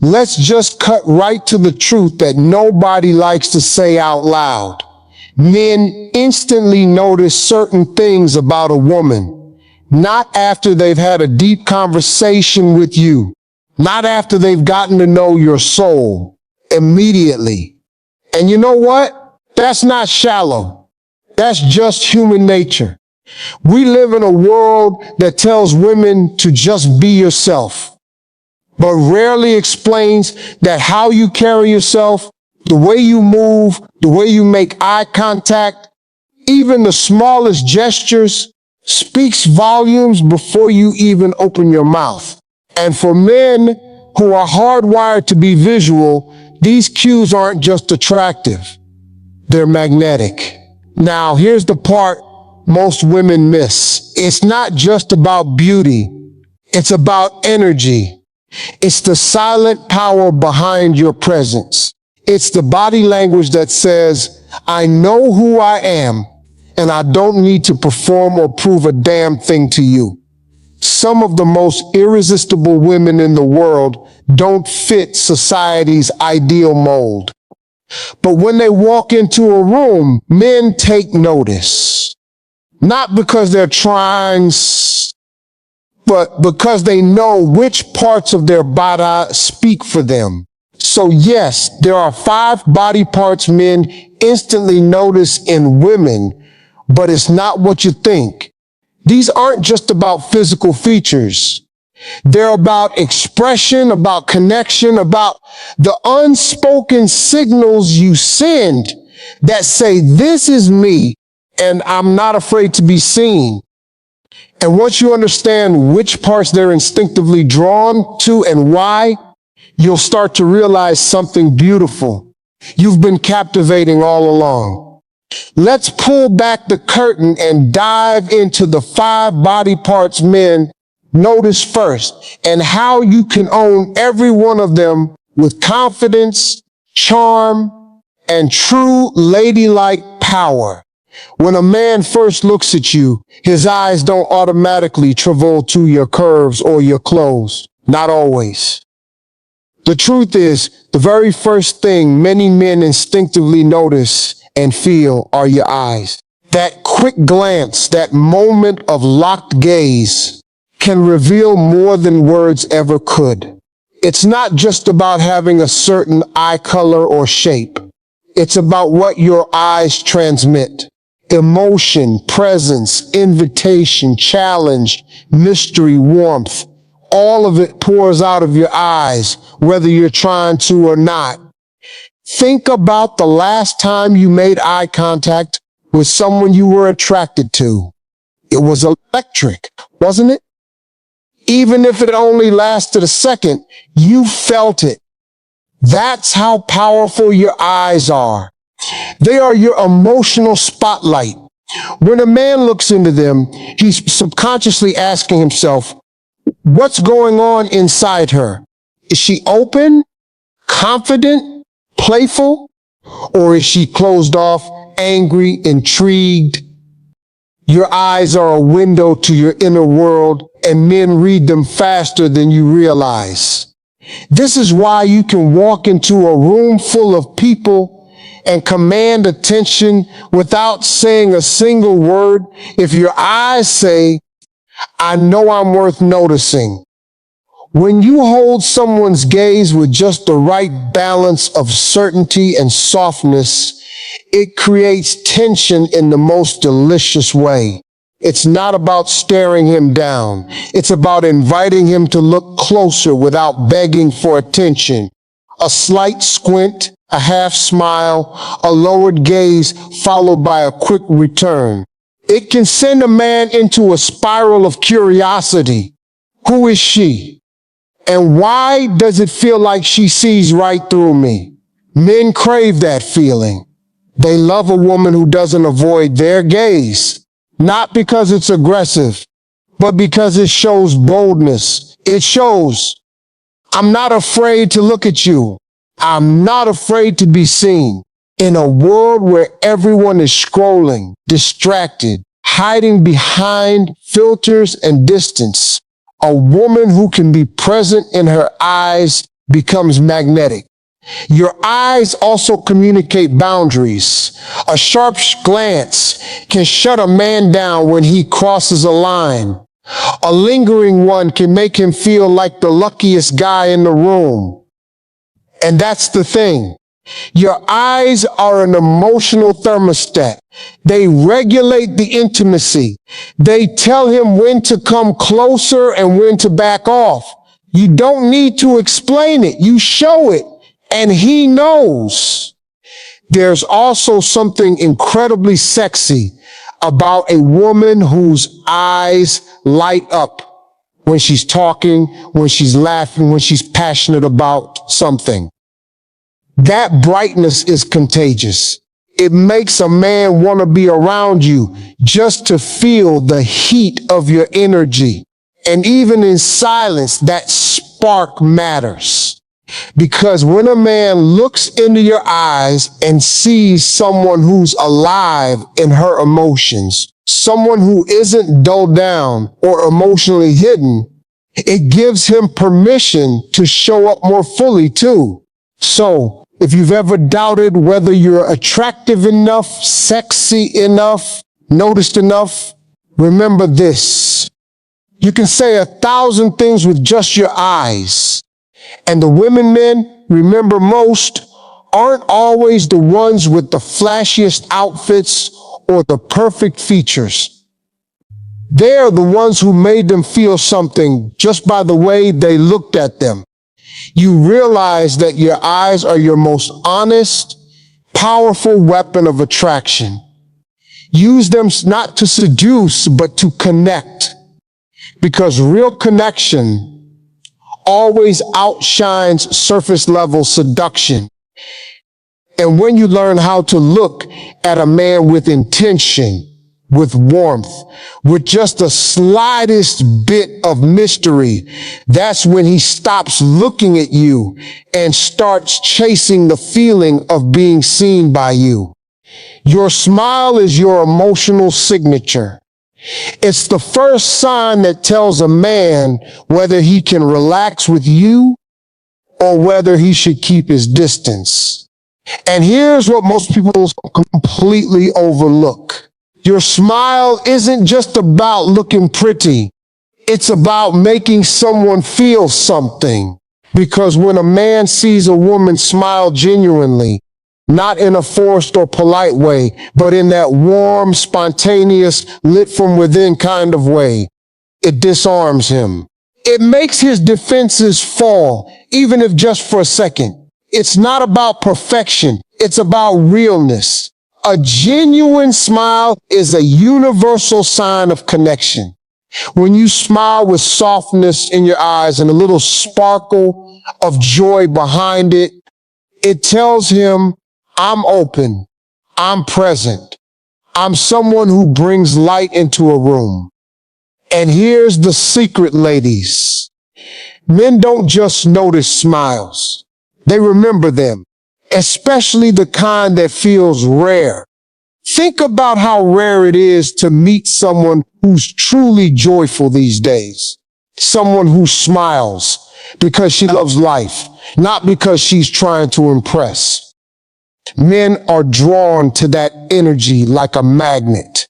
Let's just cut right to the truth that nobody likes to say out loud. Men instantly notice certain things about a woman, not after they've had a deep conversation with you, not after they've gotten to know your soul, immediately. And you know what? That's not shallow. That's just human nature. We live in a world that tells women to just be yourself, but rarely explains that how you carry yourself, the way you move, the way you make eye contact, even the smallest gestures, speaks volumes before you even open your mouth. And for men who are hardwired to be visual, these cues aren't just attractive, they're magnetic. Now, here's the part most women miss. It's not just about beauty, it's about energy. It's the silent power behind your presence. It's the body language that says, I know who I am, and I don't need to perform or prove a damn thing to you. Some of the most irresistible women in the world don't fit society's ideal mold. But when they walk into a room, men take notice. Not because they're trying, but because they know which parts of their body speak for them. So yes, there are 5 body parts men instantly notice in women, but it's not what you think. These aren't just about physical features. They're about expression, about connection, about the unspoken signals you send that say, this is me, and I'm not afraid to be seen. And once you understand which parts they're instinctively drawn to and why, you'll start to realize something beautiful you've been captivating all along. Let's pull back the curtain and dive into the 5 body parts men notice first, and how you can own every one of them with confidence, charm, and true ladylike power. When a man first looks at you, his eyes don't automatically travel to your curves or your clothes. Not always. The truth is, the very first thing many men instinctively notice and feel are your eyes. That quick glance, that moment of locked gaze, can reveal more than words ever could. It's not just about having a certain eye color or shape. It's about what your eyes transmit. Emotion, presence, invitation, challenge, mystery, warmth. All of it pours out of your eyes, whether you're trying to or not. Think about the last time you made eye contact with someone you were attracted to. It was electric, wasn't it? Even if it only lasted a second, you felt it. That's how powerful your eyes are. They are your emotional spotlight. When a man looks into them, he's subconsciously asking himself, what's going on inside her? Is she open, confident, playful, or is she closed off, angry, intrigued? Your eyes are a window to your inner world, and men read them faster than you realize. This is why you can walk into a room full of people and command attention without saying a single word if your eyes say, I know I'm worth noticing. When you hold someone's gaze with just the right balance of certainty and softness, it creates tension in the most delicious way. It's not about staring him down. It's about inviting him to look closer without begging for attention. A slight squint, a half smile, a lowered gaze followed by a quick return. It can send a man into a spiral of curiosity. Who is she? And why does it feel like she sees right through me? Men crave that feeling. They love a woman who doesn't avoid their gaze. Not because it's aggressive, but because it shows boldness. It shows, I'm not afraid to look at you. I'm not afraid to be seen. In a world where everyone is scrolling, distracted, hiding behind filters and distance, a woman who can be present in her eyes becomes magnetic. Your eyes also communicate boundaries. A sharp glance can shut a man down when he crosses a line. A lingering one can make him feel like the luckiest guy in the room. And that's the thing. Your eyes are an emotional thermostat. They regulate the intimacy. They tell him when to come closer and when to back off. You don't need to explain it. You show it, and he knows. There's also something incredibly sexy about a woman whose eyes light up when she's talking, when she's laughing, when she's passionate about something. That brightness is contagious. It makes a man want to be around you just to feel the heat of your energy. And even in silence, that spark matters. Because when a man looks into your eyes and sees someone who's alive in her emotions, someone who isn't dulled down or emotionally hidden, it gives him permission to show up more fully too. So, if you've ever doubted whether you're attractive enough, sexy enough, noticed enough, remember this. You can say 1,000 things with just your eyes. And the women men remember most aren't always the ones with the flashiest outfits or the perfect features. They're the ones who made them feel something just by the way they looked at them. You realize that your eyes are your most honest, powerful weapon of attraction. Use them not to seduce, but to connect. Because real connection always outshines surface level seduction. And when you learn how to look at a man with intention, with warmth, with just the slightest bit of mystery, that's when he stops looking at you and starts chasing the feeling of being seen by you. Your smile is your emotional signature. It's the first sign that tells a man whether he can relax with you or whether he should keep his distance. And here's what most people completely overlook. Your smile isn't just about looking pretty. It's about making someone feel something. Because when a man sees a woman smile genuinely, not in a forced or polite way, but in that warm, spontaneous, lit from within kind of way, it disarms him. It makes his defenses fall, even if just for a second. It's not about perfection. It's about realness. A genuine smile is a universal sign of connection. When you smile with softness in your eyes and a little sparkle of joy behind it, it tells him, I'm open, I'm present, I'm someone who brings light into a room. And here's the secret, ladies. Men don't just notice smiles. They remember them. Especially the kind that feels rare. Think about how rare it is to meet someone who's truly joyful these days. Someone who smiles because she loves life, not because she's trying to impress. Men are drawn to that energy like a magnet.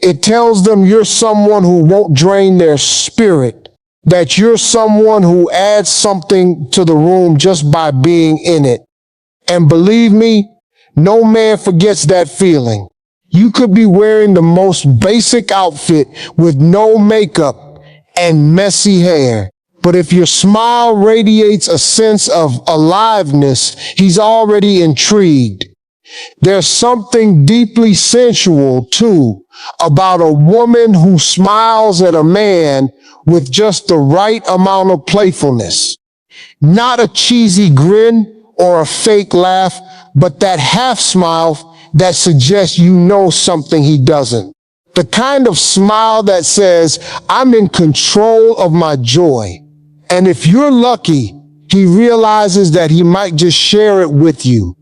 It tells them you're someone who won't drain their spirit, that you're someone who adds something to the room just by being in it. And believe me, no man forgets that feeling. You could be wearing the most basic outfit with no makeup and messy hair. But if your smile radiates a sense of aliveness, he's already intrigued. There's something deeply sensual, too, about a woman who smiles at a man with just the right amount of playfulness. Not a cheesy grin or a fake laugh, but that half smile that suggests you know something he doesn't. The kind of smile that says, I'm in control of my joy. And if you're lucky, he realizes that he might just share it with you.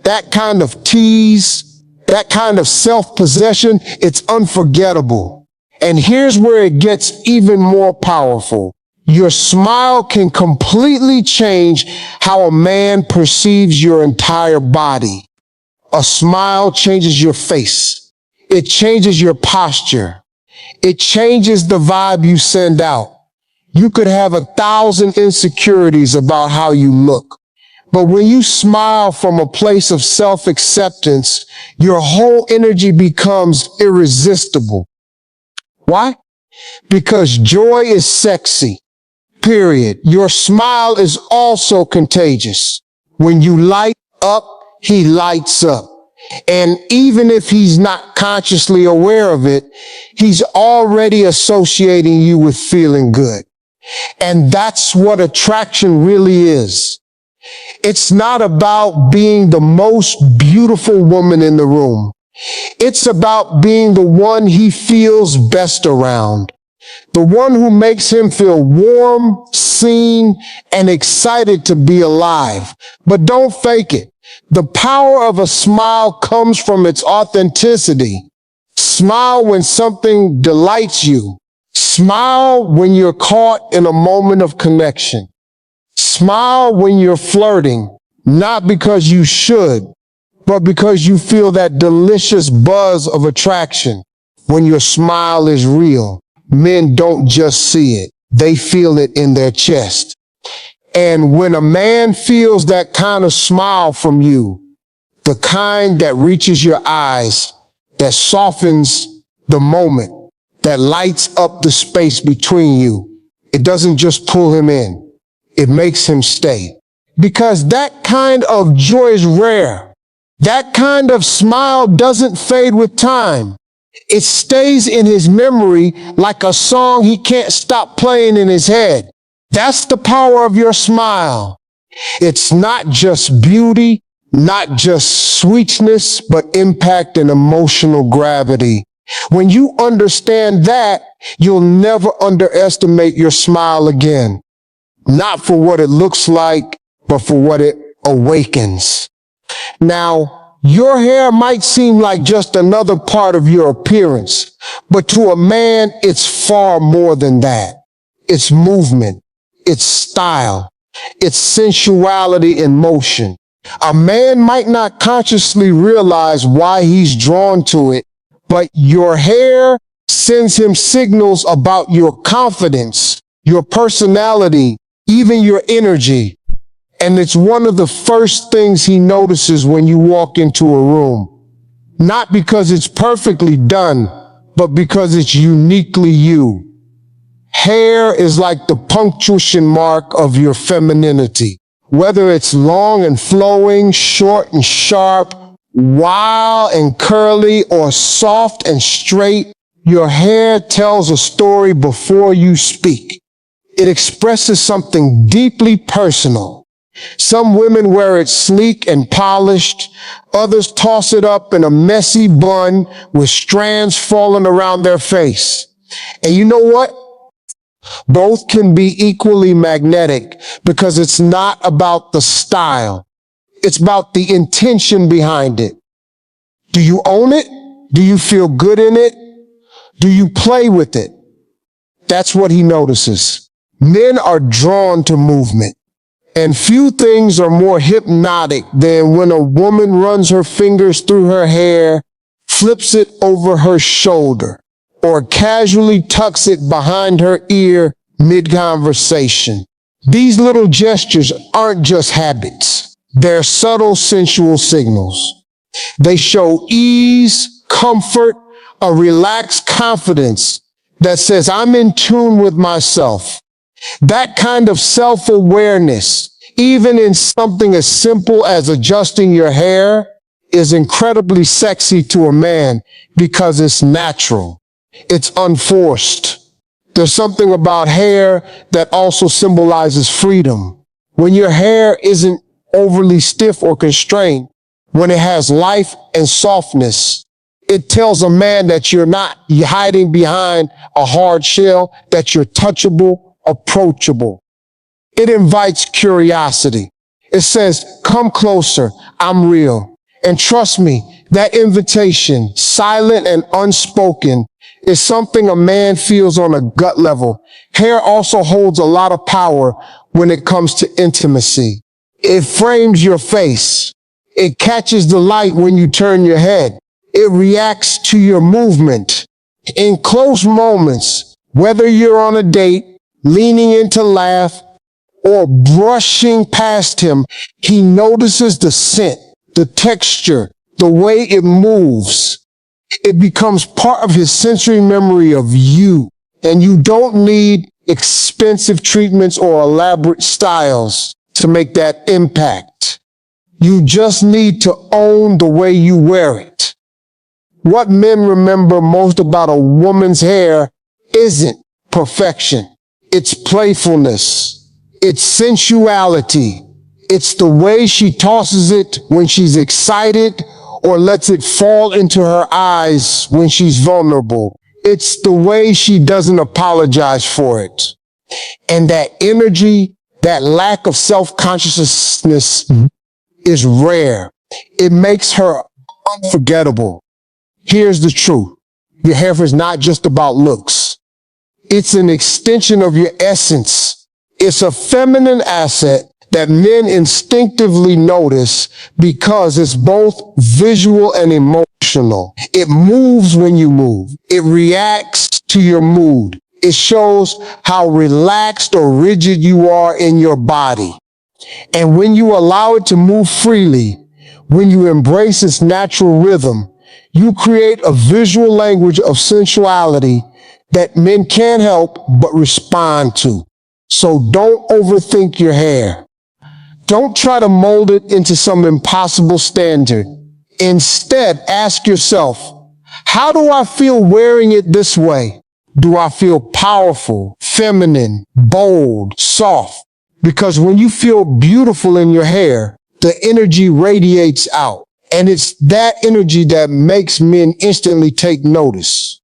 That kind of tease, that kind of self-possession, it's unforgettable. And here's where it gets even more powerful. Your smile can completely change how a man perceives your entire body. A smile changes your face. It changes your posture. It changes the vibe you send out. You could have 1,000 insecurities about how you look. But when you smile from a place of self-acceptance, your whole energy becomes irresistible. Why? Because joy is sexy. Period. Your smile is also contagious. When you light up, he lights up. And even if he's not consciously aware of it, he's already associating you with feeling good. And that's what attraction really is. It's not about being the most beautiful woman in the room. It's about being the one he feels best around. The one who makes him feel warm, seen, and excited to be alive. But don't fake it. The power of a smile comes from its authenticity. Smile when something delights you. Smile when you're caught in a moment of connection. Smile when you're flirting, not because you should, but because you feel that delicious buzz of attraction. When your smile is real, men don't just see it, they feel it in their chest. And when a man feels that kind of smile from you, the kind that reaches your eyes, that softens the moment, that lights up the space between you, it doesn't just pull him in. It makes him stay. Because that kind of joy is rare. That kind of smile doesn't fade with time. It stays in his memory like a song he can't stop playing in his head. That's the power of your smile. It's not just beauty, not just sweetness, but impact and emotional gravity. When you understand that, you'll never underestimate your smile again. Not for what it looks like, but for what it awakens. Now, your hair might seem like just another part of your appearance, but to a man, it's far more than that. It's movement, it's style, it's sensuality in motion. A man might not consciously realize why he's drawn to it, but your hair sends him signals about your confidence, your personality, even your energy. And it's one of the first things he notices when you walk into a room. Not because it's perfectly done, but because it's uniquely you. Hair is like the punctuation mark of your femininity. Whether it's long and flowing, short and sharp, wild and curly, or soft and straight, your hair tells a story before you speak. It expresses something deeply personal. Some women wear it sleek and polished. Others toss it up in a messy bun with strands falling around their face. And you know what? Both can be equally magnetic because it's not about the style. It's about the intention behind it. Do you own it? Do you feel good in it? Do you play with it? That's what he notices. Men are drawn to movement. And few things are more hypnotic than when a woman runs her fingers through her hair, flips it over her shoulder, or casually tucks it behind her ear mid-conversation. These little gestures aren't just habits. They're subtle sensual signals. They show ease, comfort, a relaxed confidence that says, I'm in tune with myself. That kind of self-awareness, even in something as simple as adjusting your hair, is incredibly sexy to a man because it's natural. It's unforced. There's something about hair that also symbolizes freedom. When your hair isn't overly stiff or constrained, when it has life and softness, it tells a man that you're not hiding behind a hard shell, that you're touchable, approachable. It invites curiosity. It says, come closer, I'm real. And trust me, that invitation, silent and unspoken, is something a man feels on a gut level. Hair also holds a lot of power when it comes to intimacy. It frames your face. It catches the light when you turn your head. It reacts to your movement. In close moments, whether you're on a date, leaning in to laugh, or brushing past him, he notices the scent, the texture, the way it moves. It becomes part of his sensory memory of you. And you don't need expensive treatments or elaborate styles to make that impact. You just need to own the way you wear it. What men remember most about a woman's hair isn't perfection. It's playfulness. It's sensuality. It's the way she tosses it when she's excited or lets it fall into her eyes when she's vulnerable. It's the way she doesn't apologize for it. And that energy, that lack of self-consciousness is rare. It makes her unforgettable. Here's the truth. Your hair is not just about looks. It's an extension of your essence. It's a feminine asset that men instinctively notice because it's both visual and emotional. It moves when you move. It reacts to your mood. It shows how relaxed or rigid you are in your body. And when you allow it to move freely, when you embrace its natural rhythm, you create a visual language of sensuality that men can't help but respond to. So don't overthink your hair. Don't try to mold it into some impossible standard. Instead, ask yourself, how do I feel wearing it this way? Do I feel powerful, feminine, bold, soft? Because when you feel beautiful in your hair, the energy radiates out. And it's that energy that makes men instantly take notice.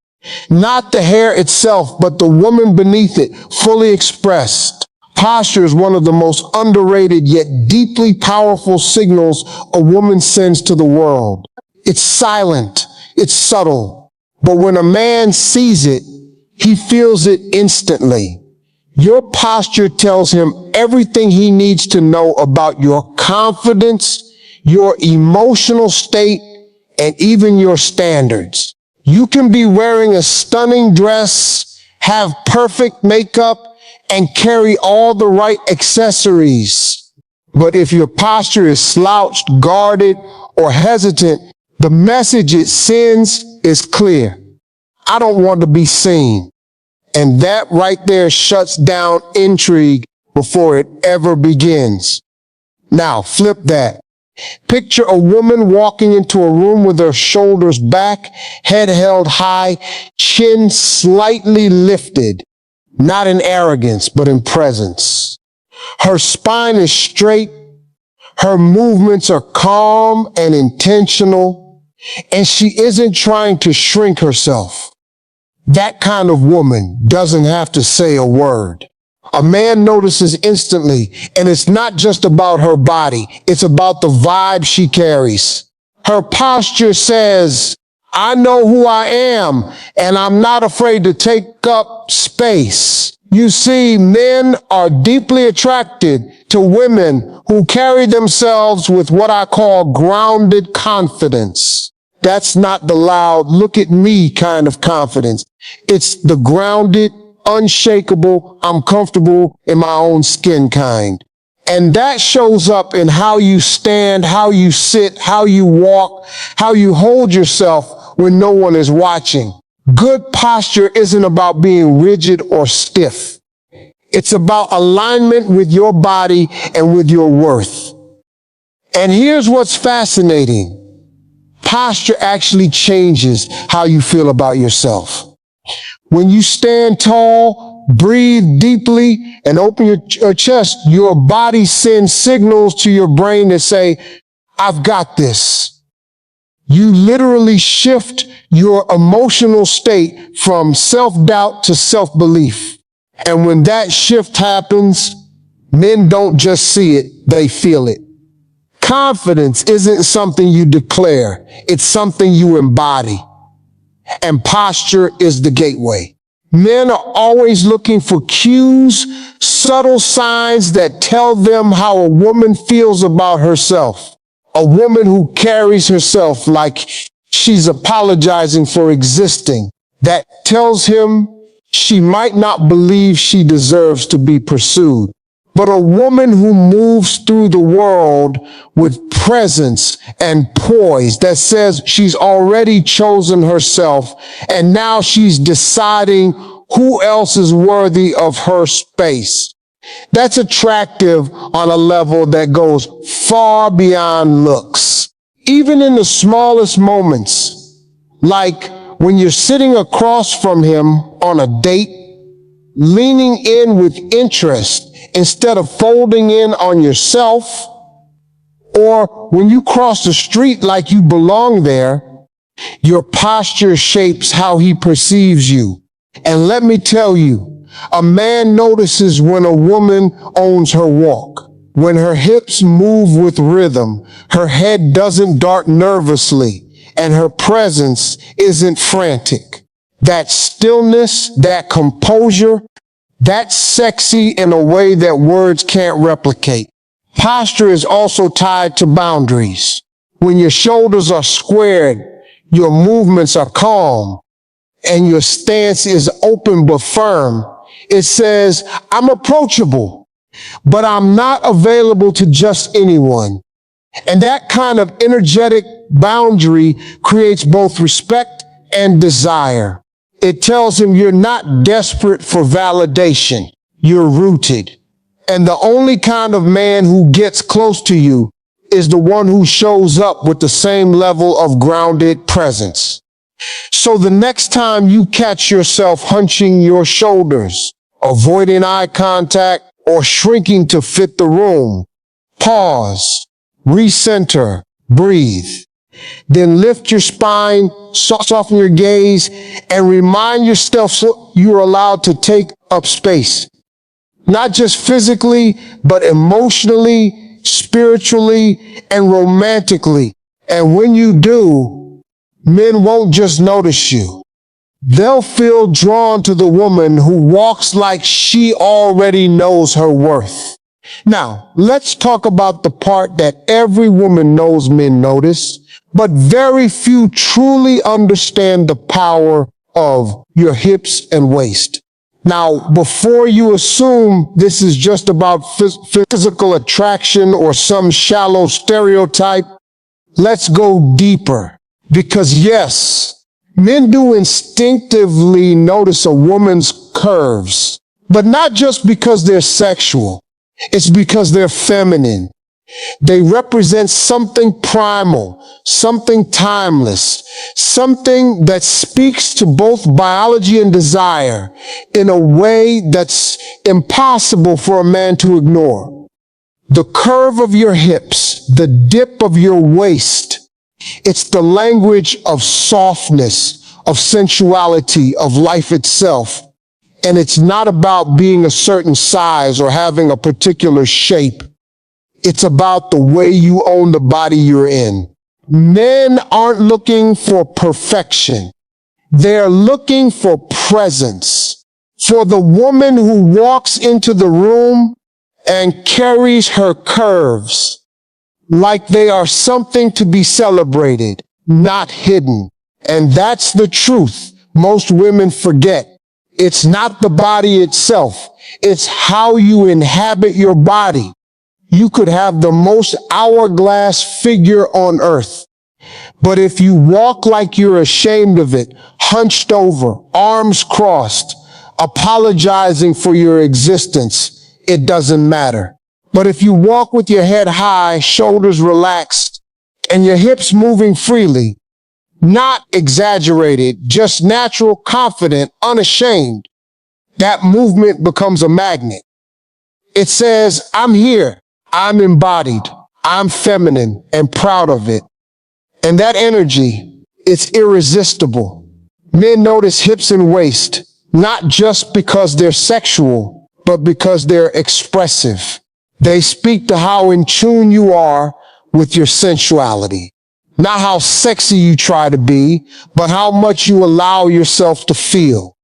Not the hair itself, but the woman beneath it, fully expressed. Posture is one of the most underrated yet deeply powerful signals a woman sends to the world. It's silent, it's subtle, but when a man sees it, he feels it instantly. Your posture tells him everything he needs to know about your confidence, your emotional state, and even your standards. You can be wearing a stunning dress, have perfect makeup, and carry all the right accessories. But if your posture is slouched, guarded, or hesitant, the message it sends is clear. I don't want to be seen. And that right there shuts down intrigue before it ever begins. Now, flip that. Picture a woman walking into a room with her shoulders back, head held high, chin slightly lifted, not in arrogance, but in presence. Her spine is straight, her movements are calm and intentional, and she isn't trying to shrink herself. That kind of woman doesn't have to say a word. A man notices instantly, and it's not just about her body, it's about the vibe she carries. Her posture says, I know who I am, and I'm not afraid to take up space. You see, men are deeply attracted to women who carry themselves with what I call grounded confidence. That's not the loud, look at me kind of confidence. It's the grounded, unshakable, I'm comfortable in my own skin kind. And that shows up in how you stand, how you sit, how you walk, how you hold yourself when no one is watching. Good posture isn't about being rigid or stiff. It's about alignment with your body and with your worth. And here's what's fascinating. Posture actually changes how you feel about yourself. When you stand tall, breathe deeply, and open your chest, your body sends signals to your brain that say, I've got this. You literally shift your emotional state from self-doubt to self-belief. And when that shift happens, men don't just see it, they feel it. Confidence isn't something you declare, it's something you embody. and posture is the gateway. Men are always looking for cues, subtle signs that tell them how a woman feels about herself. A woman who carries herself like she's apologizing for existing. That tells him she might not believe she deserves to be pursued. But a woman who moves through the world with presence and poise that says she's already chosen herself and now she's deciding who else is worthy of her space. That's attractive on a level that goes far beyond looks. Even in the smallest moments, like when you're sitting across from him on a date, leaning in with interest instead of folding in on yourself, or when you cross the street like you belong there, your posture shapes how he perceives you. And let me tell you, a man notices when a woman owns her walk, when her hips move with rhythm, her head doesn't dart nervously, and her presence isn't frantic. That stillness, that composure, that's sexy in a way that words can't replicate. Posture is also tied to boundaries. When your shoulders are squared, your movements are calm, and your stance is open but firm. It says, I'm approachable, but I'm not available to just anyone. And that kind of energetic boundary creates both respect and desire. It tells him you're not desperate for validation. You're rooted. And the only kind of man who gets close to you is the one who shows up with the same level of grounded presence. So the next time you catch yourself hunching your shoulders, avoiding eye contact, or shrinking to fit the room, pause, recenter, breathe. Then lift your spine, soften your gaze, and remind yourself you're allowed to take up space. Not just physically, but emotionally, spiritually, and romantically. And when you do, men won't just notice you. They'll feel drawn to the woman who walks like she already knows her worth. Now, let's talk about the part that every woman knows men notice, but very few truly understand the power of your hips and waist. Now, before you assume this is just about physical attraction or some shallow stereotype, let's go deeper. Because yes, men do instinctively notice a woman's curves, but not just because they're sexual. It's because they're feminine. They represent something primal, something timeless, something that speaks to both biology and desire in a way that's impossible for a man to ignore. The curve of your hips, the dip of your waist, it's the language of softness, of sensuality, of life itself. And it's not about being a certain size or having a particular shape. It's about the way you own the body you're in. Men aren't looking for perfection. They're looking for presence. For the woman who walks into the room and carries her curves like they are something to be celebrated, not hidden. And that's the truth most women forget. It's not the body itself. It's how you inhabit your body. You could have the most hourglass figure on earth, but if you walk like you're ashamed of it, hunched over, arms crossed, apologizing for your existence, it doesn't matter. But if you walk with your head high, shoulders relaxed, and your hips moving freely, not exaggerated, just natural, confident, unashamed, that movement becomes a magnet. It says, I'm here. I'm embodied, I'm feminine and proud of it. And that energy, it's irresistible. Men notice hips and waist, not just because they're sexual, but because they're expressive. They speak to how in tune you are with your sensuality. Not how sexy you try to be, but how much you allow yourself to feel.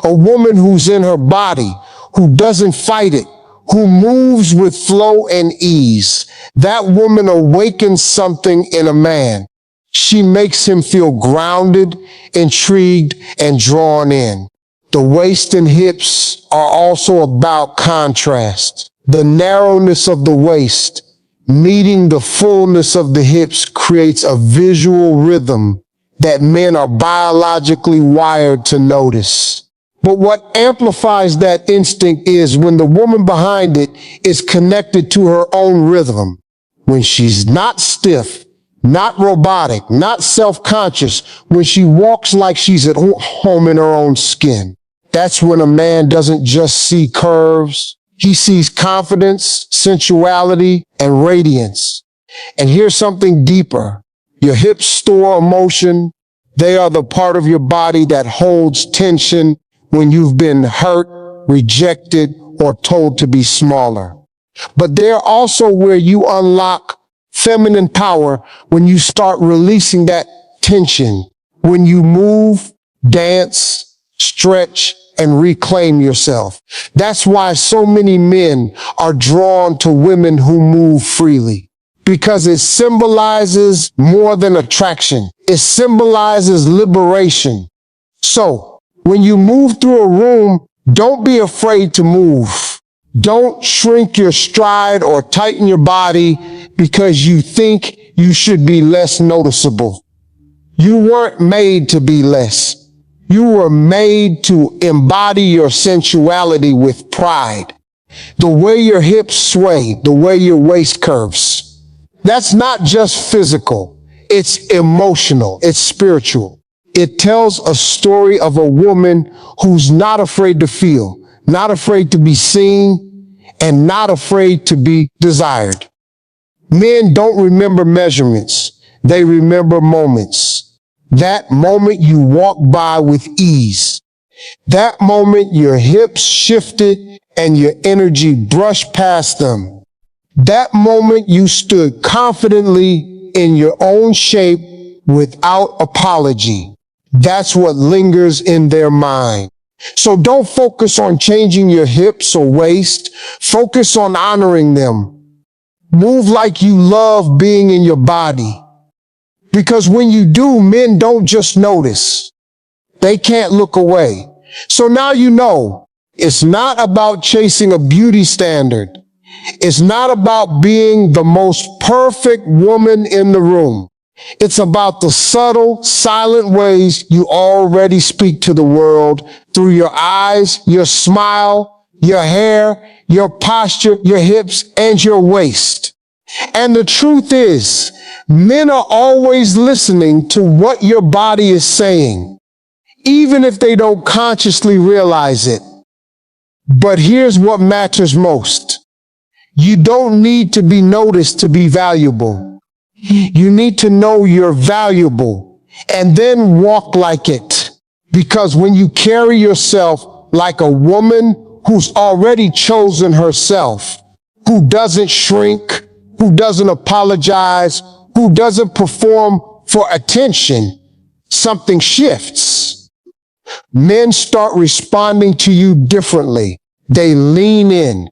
A woman who's in her body, who doesn't fight it, who moves with flow and ease. That woman awakens something in a man. She makes him feel grounded, intrigued, and drawn in. The waist and hips are also about contrast. The narrowness of the waist meeting the fullness of the hips creates a visual rhythm that men are biologically wired to notice. But what amplifies that instinct is when the woman behind it is connected to her own rhythm. When she's not stiff, not robotic, not self-conscious, when she walks like she's at home in her own skin. That's when a man doesn't just see curves. He sees confidence, sensuality, and radiance. And here's something deeper. Your hips store emotion. They are the part of your body that holds tension when you've been hurt, rejected, or told to be smaller. But they're also where you unlock feminine power when you start releasing that tension, when you move, dance, stretch, and reclaim yourself. That's why so many men are drawn to women who move freely, because it symbolizes more than attraction. It symbolizes liberation. So, when you move through a room, don't be afraid to move. Don't shrink your stride or tighten your body because you think you should be less noticeable. You weren't made to be less. You were made to embody your sensuality with pride. The way your hips sway, the way your waist curves. That's not just physical. It's emotional. It's spiritual. It tells a story of a woman who's not afraid to feel, not afraid to be seen, and not afraid to be desired. Men don't remember measurements. They remember moments. That moment you walk by with ease. That moment your hips shifted and your energy brushed past them. That moment you stood confidently in your own shape without apology. That's what lingers in their mind. So don't focus on changing your hips or waist. Focus on honoring them. Move like you love being in your body. Because when you do, men don't just notice. They can't look away. So now you know, it's not about chasing a beauty standard. It's not about being the most perfect woman in the room. It's about the subtle, silent ways you already speak to the world through your eyes, your smile, your hair, your posture, your hips, and your waist. And the truth is, men are always listening to what your body is saying, even if they don't consciously realize it. But here's what matters most. You don't need to be noticed to be valuable. You need to know you're valuable and then walk like it. Because when you carry yourself like a woman who's already chosen herself, who doesn't shrink, who doesn't apologize, who doesn't perform for attention, something shifts. Men start responding to you differently. They lean in.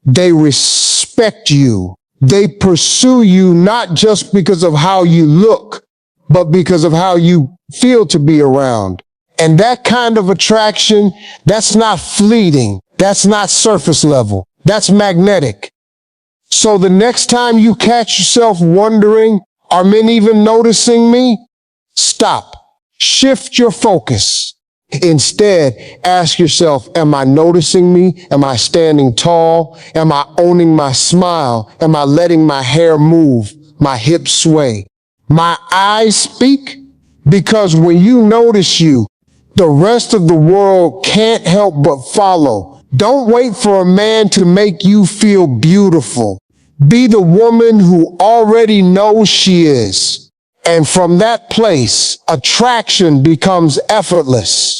They respect you. They pursue you not just because of how you look, but because of how you feel to be around. And that kind of attraction, that's not fleeting. That's not surface level. That's magnetic. So the next time you catch yourself wondering, are men even noticing me? Stop. Shift your focus. Instead, ask yourself, am I noticing me? Am I standing tall? Am I owning my smile? Am I letting my hair move, my hips sway? My eyes speak? Because when you notice you, the rest of the world can't help but follow. Don't wait for a man to make you feel beautiful. Be the woman who already knows she is. And from that place, attraction becomes effortless.